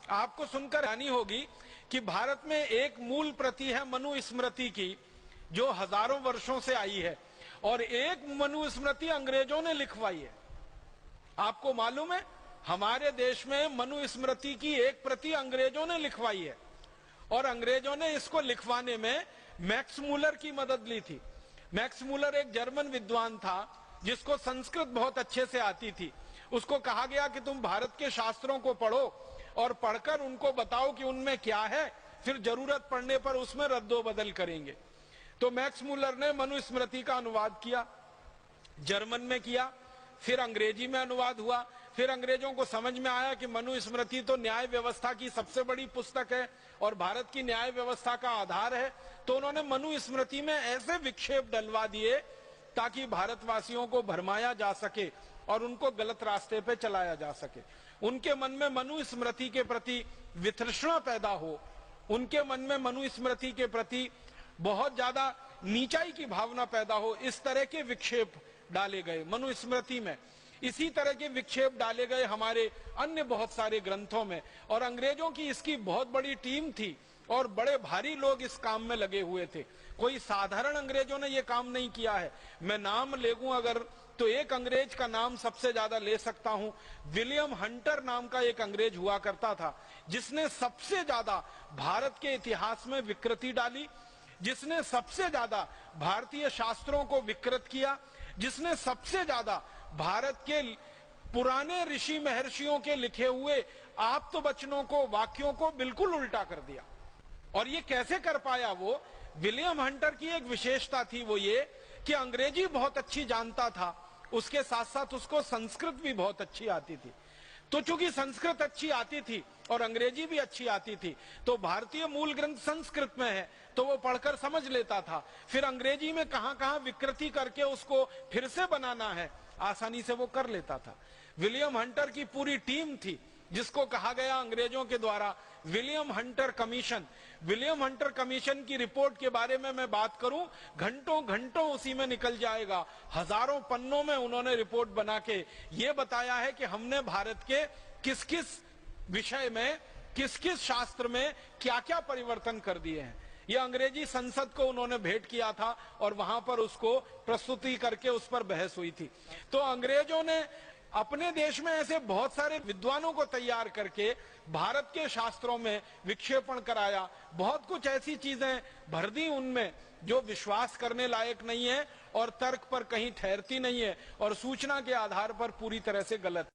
आपको सुनकर हैरानी होगी कि भारत में एक मूल प्रति है मनुस्मृति की, जो हजारों वर्षों से आई है, और एक मनुस्मृति अंग्रेजों ने लिखवाई है। आपको मालूम है, हमारे देश में मनुस्मृति की एक प्रति अंग्रेजों ने लिखवाई है, और अंग्रेजों ने इसको लिखवाने में मैक्स मूलर की मदद ली थी। मैक्स मूलर एक जर्मन विद्वान था जिसको संस्कृत बहुत अच्छे से आती थी। उसको कहा गया कि तुम भारत के शास्त्रों को पढ़ो और पढ़कर उनको बताओ कि उनमें क्या है, फिर जरूरत पड़ने पर उसमें रद्दो बदल करेंगे। तो मैक्स मूलर ने मनुस्मृति का अनुवाद किया, जर्मन में किया, फिर अंग्रेजी में अनुवाद हुआ। फिर अंग्रेजों को समझ में आया कि मनुस्मृति तो न्याय व्यवस्था की सबसे बड़ी पुस्तक है और भारत की न्याय व्यवस्था का आधार है। तो उन्होंने मनुस्मृति में ऐसे विक्षेप डलवा दिए ताकि भारतवासियों को भरमाया जा सके और उनको गलत रास्ते पे चलाया जा सके। उनके मन में मनुस्मृति के प्रति वितृष्णा पैदा हो, उनके मन में मनुस्मृति के प्रति बहुत ज्यादा नीचाई की भावना पैदा हो, इस तरह के विक्षेप डाले गए मनुस्मृति में। इसी तरह के विक्षेप डाले गए हमारे अन्य बहुत सारे ग्रंथों में, और अंग्रेजों की इसकी बहुत बड़ी टीम थी और बड़े भारी लोग इस काम में लगे हुए थे। कोई साधारण अंग्रेजों ने यह काम नहीं किया है। मैं नाम ले लूं अगर, तो एक अंग्रेज का नाम सबसे ज्यादा ले सकता हूं। विलियम हंटर नाम का एक अंग्रेज हुआ करता था, जिसने सबसे ज्यादा भारत के इतिहास में विकृति डाली, जिसने सबसे ज्यादा भारतीय शास्त्रों को विकृत किया, जिसने सबसे ज्यादा भारत के पुराने ऋषि महर्षियों के लिखे हुए आप्त वचनों को, वाक्यों को बिल्कुल उल्टा कर दिया। और ये कैसे कर पाया? वो विलियम हंटर की एक विशेषता थी, वो ये कि अंग्रेजी बहुत अच्छी जानता था, उसके साथ साथ उसको संस्कृत भी बहुत अच्छी आती थी। तो चूंकि संस्कृत अच्छी आती थी और अंग्रेजी भी अच्छी आती थी, तो भारतीय मूल ग्रंथ संस्कृत में है तो वो पढ़कर समझ लेता था। फिर अंग्रेजी में कहां कहां विकृति करके उसको फिर से बनाना है, आसानी से वो कर लेता था। विलियम हंटर की पूरी टीम थी, जिसको कहा गया अंग्रेजों के द्वारा William Hunter commission. William Hunter commission की रिपोर्ट के बारे में मैं बात करूं, घंटों घंटों उसी में निकल जाएगा। हजारों पन्नों में उन्होंने रिपोर्ट बना के ये बताया है कि हमने भारत के किस किस विषय में, किस किस शास्त्र में क्या क्या परिवर्तन कर दिए हैं। ये अंग्रेजी संसद को उन्होंने भेंट किया था और वहां पर उसको प्रस्तुति करके उस पर बहस हुई थी। तो अंग्रेजों ने अपने देश में ऐसे बहुत सारे विद्वानों को तैयार करके भारत के शास्त्रों में विक्षेपण कराया। बहुत कुछ ऐसी चीजें भर दी उनमें जो विश्वास करने लायक नहीं है और तर्क पर कहीं ठहरती नहीं है और सूचना के आधार पर पूरी तरह से गलत।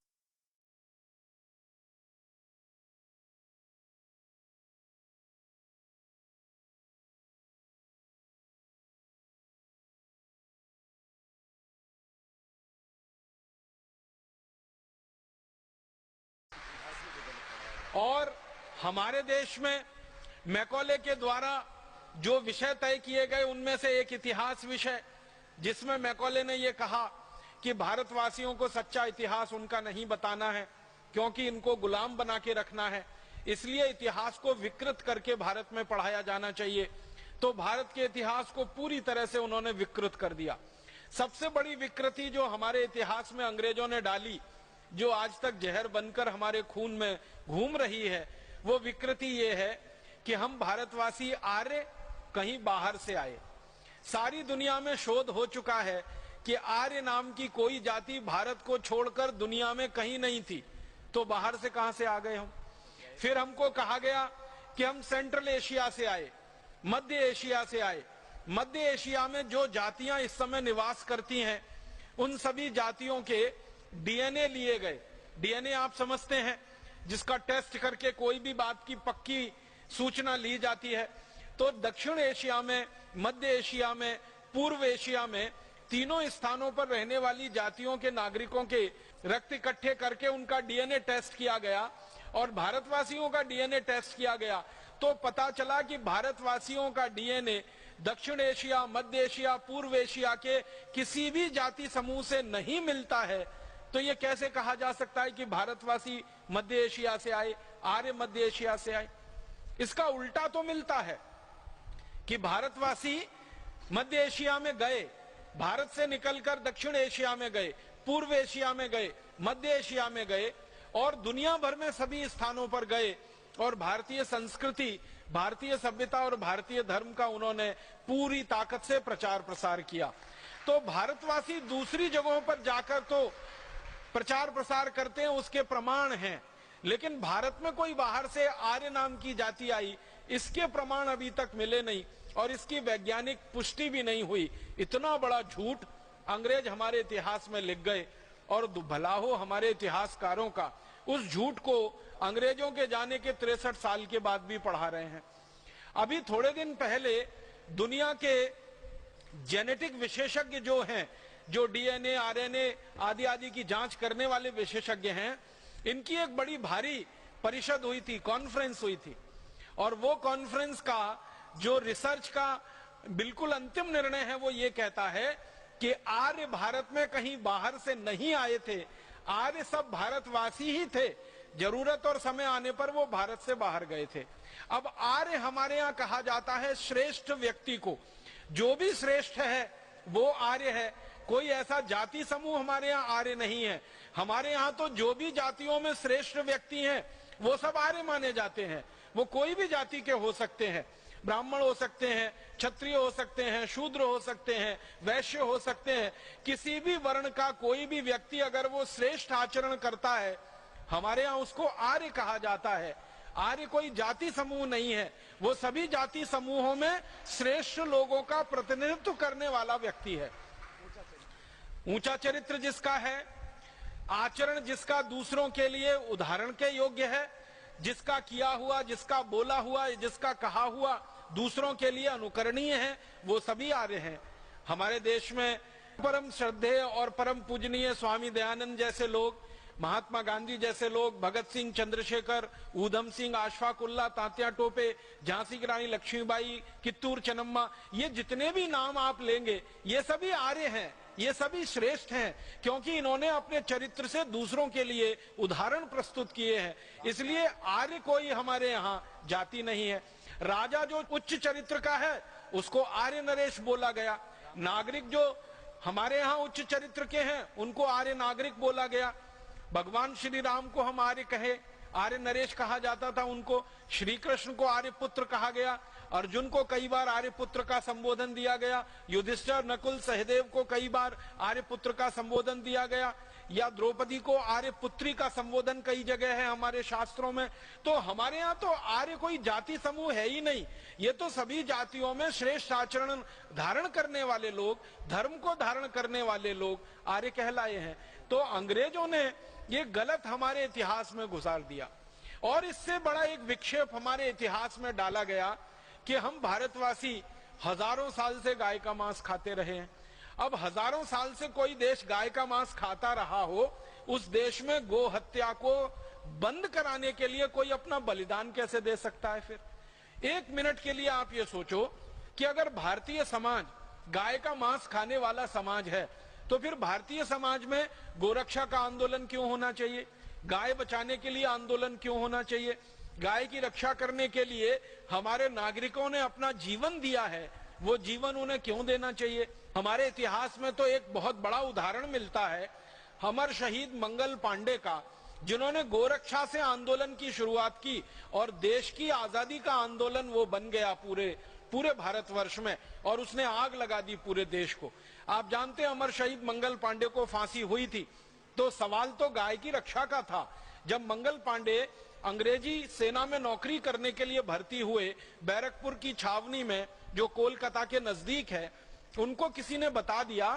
और हमारे देश में मैकॉले के द्वारा जो विषय तय किए गए, उनमें से एक इतिहास विषय, जिसमें मैकॉले ने यह कहा कि भारतवासियों को सच्चा इतिहास उनका नहीं बताना है, क्योंकि इनको गुलाम बना के रखना है, इसलिए इतिहास को विकृत करके भारत में पढ़ाया जाना चाहिए। तो भारत के इतिहास को पूरी तरह से उन्होंने विकृत कर दिया। सबसे बड़ी विकृति जो हमारे इतिहास में अंग्रेजों ने डाली, जो आज तक जहर बनकर हमारे खून में घूम रही है, वो विकृति ये है कि हम भारतवासी आर्य कहीं बाहर से आए। सारी दुनिया में शोध हो चुका है कि आर्य नाम की कोई जाति भारत को छोड़कर दुनिया में कहीं नहीं थी, तो बाहर से कहां से आ गए हम? फिर हमको कहा गया कि हम सेंट्रल एशिया से आए, मध्य एशिया से आए। मध्य एशिया में जो जातियां इस समय निवास करती हैं, उन सभी जातियों के डीएनए लिए गए। डीएनए आप समझते हैं, जिसका टेस्ट करके कोई भी बात की पक्की सूचना ली जाती है। तो दक्षिण एशिया में, मध्य एशिया में, पूर्व एशिया में, तीनों स्थानों पर रहने वाली जातियों के नागरिकों के रक्त इकट्ठे करके उनका डीएनए टेस्ट किया गया और भारतवासियों का डीएनए टेस्ट किया गया। तो पता चला कि भारतवासियों का डीएनए दक्षिण एशिया, मध्य एशिया, पूर्व एशिया के किसी भी जाति समूह से नहीं मिलता है। तो ये कैसे कहा जा सकता है कि भारतवासी मध्य एशिया से आए, आर्य मध्य एशिया से आए? इसका उल्टा तो मिलता है कि भारतवासी मध्य एशिया में गए, भारत से निकलकर दक्षिण एशिया में गए, पूर्व एशिया में गए, मध्य एशिया में गए और दुनिया भर में सभी स्थानों पर गए और भारतीय संस्कृति, भारतीय सभ्यता और भारतीय धर्म का उन्होंने पूरी ताकत से प्रचार प्रसार किया। तो भारतवासी दूसरी जगहों पर जाकर तो प्रचार प्रसार करते हैं, उसके प्रमाण हैं, लेकिन भारत में कोई बाहर से आर्य नाम की जाति आई, इसके प्रमाण अभी तक मिले नहीं और इसकी वैज्ञानिक पुष्टि भी नहीं हुई। इतना बड़ा झूठ अंग्रेज हमारे इतिहास में लिख गए और भला हो हमारे इतिहासकारों का उस झूठ को अंग्रेजों के जाने के 63 साल के बाद भी पढ़ा रहे हैं। अभी थोड़े दिन पहले दुनिया के जेनेटिक विशेषज्ञ जो हैं, जो डीएनए, आरएनए आदि आदि की जांच करने वाले विशेषज्ञ हैं, इनकी एक बड़ी भारी परिषद हुई थी, कॉन्फ्रेंस हुई थी। और वो कॉन्फ्रेंस का जो रिसर्च का बिल्कुल अंतिम निर्णय है वो ये कहता है कि आर्य भारत में कहीं बाहर से नहीं आए थे, आर्य सब भारतवासी ही थे, जरूरत और समय आने पर वो भारत से बाहर गए थे। अब आर्य हमारे यहाँ कहा जाता है श्रेष्ठ व्यक्ति को, जो भी श्रेष्ठ है वो आर्य है। कोई ऐसा जाति समूह हमारे यहाँ आर्य नहीं है। हमारे यहाँ तो जो भी जातियों में श्रेष्ठ व्यक्ति हैं वो सब आर्य माने जाते हैं। वो कोई भी जाति के हो सकते हैं, ब्राह्मण हो सकते हैं, क्षत्रिय हो सकते हैं, शूद्र हो सकते हैं, वैश्य हो सकते हैं। किसी भी वर्ण का कोई भी व्यक्ति अगर वो श्रेष्ठ आचरण करता है, हमारे यहाँ उसको आर्य कहा जाता है। आर्य कोई जाति समूह नहीं है, वो सभी जाति समूहों में श्रेष्ठ लोगों का प्रतिनिधित्व करने वाला व्यक्ति है। ऊंचा चरित्र जिसका है, आचरण जिसका दूसरों के लिए उदाहरण के योग्य है, जिसका किया हुआ, जिसका बोला हुआ, जिसका कहा हुआ दूसरों के लिए अनुकरणीय है, वो सभी आर्य हैं। हमारे देश में परम श्रद्धेय और परम पूजनीय स्वामी दयानंद जैसे लोग, महात्मा गांधी जैसे लोग, भगत सिंह, चंद्रशेखर, ऊधम सिंह, अशफाकुल्ला, तात्या टोपे, झांसी की रानी लक्ष्मीबाई, कित्तूर चन्नम्मा, ये जितने भी नाम आप लेंगे ये सभी आर्य हैं, ये सभी श्रेष्ठ हैं, क्योंकि इन्होंने अपने चरित्र से दूसरों के लिए उदाहरण प्रस्तुत किए हैं। इसलिए आर्य कोई हमारे यहाँ जाति नहीं है। राजा जो उच्च चरित्र का है उसको आर्य नरेश बोला गया, नागरिक जो हमारे यहाँ उच्च चरित्र के हैं उनको आर्य नागरिक बोला गया। भगवान श्री राम को हम आर्य कहे, आर्य नरेश कहा जाता था उनको। श्री कृष्ण को आर्य पुत्र कहा गया, अर्जुन को कई बार आर्य पुत्र का संबोधन दिया गया, युधिष्ठिर, नकुल, सहदेव को कई बार आर्य पुत्र का संबोधन दिया गया, या द्रौपदी को आर्य पुत्री का संबोधन कई जगह है हमारे शास्त्रों में। तो हमारे यहाँ तो आर्य कोई जाति समूह है ही नहीं, ये तो सभी जातियों में श्रेष्ठ आचरण धारण करने वाले लोग, धर्म को धारण करने वाले लोग आर्य कहलाए हैं। तो अंग्रेजों ने ये गलत हमारे इतिहास में घुसार दिया और इससे बड़ा एक विक्षेप हमारे इतिहास में डाला गया कि हम भारतवासी हजारों साल से गाय का मांस खाते रहे हैं। अब हजारों साल से कोई देश गाय का मांस खाता रहा हो, उस देश में गो हत्या को बंद कराने के लिए कोई अपना बलिदान कैसे दे सकता है? फिर एक मिनट के लिए आप ये सोचो कि अगर भारतीय समाज गाय का मांस खाने वाला समाज है तो फिर भारतीय समाज में गोरक्षा का आंदोलन क्यों होना चाहिए? गाय बचाने के लिए आंदोलन क्यों होना चाहिए? गाय की रक्षा करने के लिए हमारे नागरिकों ने अपना जीवन दिया है, वो जीवन उन्हें क्यों देना चाहिए? हमारे इतिहास में तो एक बहुत बड़ा उदाहरण मिलता है अमर शहीद मंगल पांडे का, जिन्होंने गोरक्षा से आंदोलन की शुरुआत की और देश की आजादी का आंदोलन वो बन गया पूरे भारतवर्ष में, और उसने आग लगा दी पूरे देश को। आप जानते हैं अमर शहीद मंगल पांडे को फांसी हुई थी, तो सवाल तो गाय की रक्षा का था। जब मंगल पांडे अंग्रेजी सेना में नौकरी करने के लिए भर्ती हुए बैरकपुर की छावनी में, जो कोलकाता के नजदीक है, उनको किसी ने बता दिया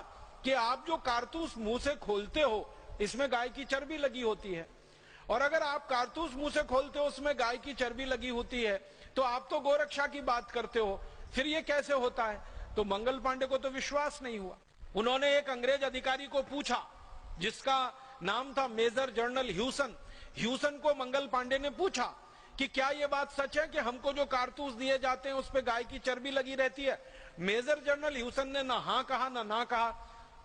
कि आप जो कारतूस मुंह से खोलते हो इसमें गाय की चर्बी लगी होती है, और अगर आप कारतूस मुंह से खोलते हो उसमें गाय की चर्बी लगी होती है तो आप तो गोरक्षा की बात करते हो, फिर ये कैसे होता है? तो मंगल पांडे को तो विश्वास नहीं हुआ। उन्होंने एक अंग्रेज अधिकारी को पूछा जिसका नाम था मेजर जनरल ह्यूसन। ह्यूसन को मंगल पांडे ने पूछा कि क्या ये बात सच है कि हमको जो कारतूस दिए जाते हैं उस पे गाय की चर्बी लगी रहती है? मेजर जनरल ह्यूसन ने ना हाँ कहा ना कहा।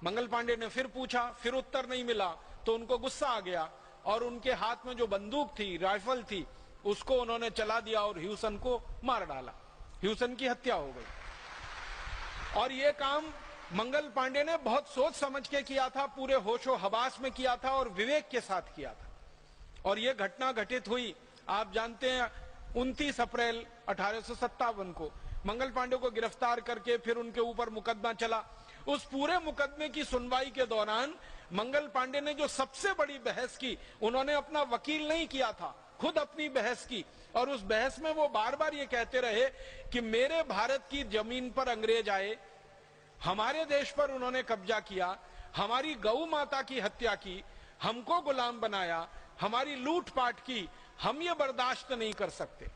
मंगल पांडे ने फिर पूछा, फिर उत्तर नहीं मिला, तो उनको गुस्सा आ गया और उनके हाथ में जो बंदूक थी, राइफल थी, उसको उन्होंने चला दिया और ह्यूसन को मार डाला। ह्यूसन की हत्या हो गई। और ये काम मंगल पांडे ने बहुत सोच समझ के किया था, पूरे होशो हवास में किया था और विवेक के साथ किया था। और ये घटना घटित हुई, आप जानते हैं 29 अप्रैल 1857 को मंगल पांडे को गिरफ्तार करके फिर उनके ऊपर मुकदमा चला। उस पूरे मुकदमे की सुनवाई के दौरान मंगल पांडे ने जो सबसे बड़ी बहस की, उन्होंने अपना वकील नहीं किया था, खुद अपनी बहस की। और उस बहस में वो बार बार ये कहते रहे कि मेरे भारत की जमीन पर अंग्रेज आए, हमारे देश पर उन्होंने कब्जा किया, हमारी गौ माता की हत्या की, हमको गुलाम बनाया, हमारी लूटपाट की, हम ये बर्दाश्त नहीं कर सकते।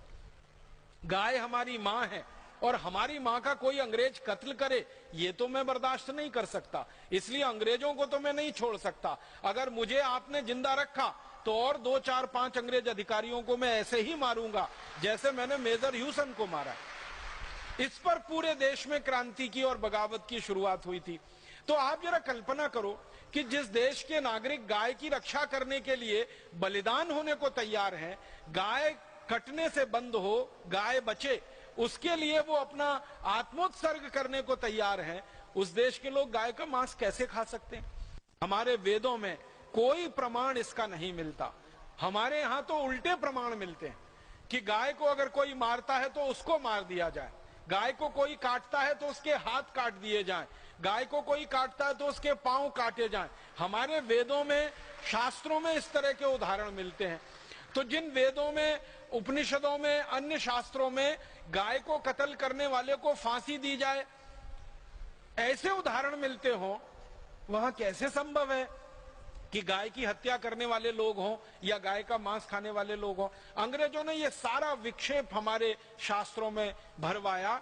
गाय हमारी मां है और हमारी मां का कोई अंग्रेज कत्ल करे, ये तो मैं बर्दाश्त नहीं कर सकता, इसलिए अंग्रेजों को तो मैं नहीं छोड़ सकता। अगर मुझे आपने जिंदा रखा तो और 2, 4, 5 अंग्रेज अधिकारियों को मैं ऐसे ही मारूंगा जैसे मैंने मेजर ह्यूसन को मारा। इस पर पूरे देश में क्रांति की और बगावत की शुरुआत हुई थी। तो आप जरा कल्पना करो कि जिस देश के नागरिक गाय की रक्षा करने के लिए बलिदान होने को तैयार हैं, गाय कटने से बंद हो, गाय बचे, उसके लिए वो अपना आत्मोत्सर्ग करने को तैयार हैं, उस देश के लोग गाय का मांस कैसे खा सकते हैं? हमारे वेदों में कोई प्रमाण इसका नहीं मिलता। हमारे यहां तो उल्टे प्रमाण मिलते हैं कि गाय को अगर कोई मारता है तो उसको मार दिया जाए, गाय को कोई काटता है तो उसके हाथ काट दिए जाएं, गाय को कोई काटता है तो उसके पांव काटे जाएं। हमारे वेदों में, शास्त्रों में इस तरह के उदाहरण मिलते हैं। तो जिन वेदों में, उपनिषदों में, अन्य शास्त्रों में गाय को कत्ल करने वाले को फांसी दी जाए, ऐसे उदाहरण मिलते हों, वहां कैसे संभव है कि गाय की हत्या करने वाले लोग हों या गाय का मांस खाने वाले लोग हों? अंग्रेजों ने ये सारा विक्षेप हमारे शास्त्रों में भरवाया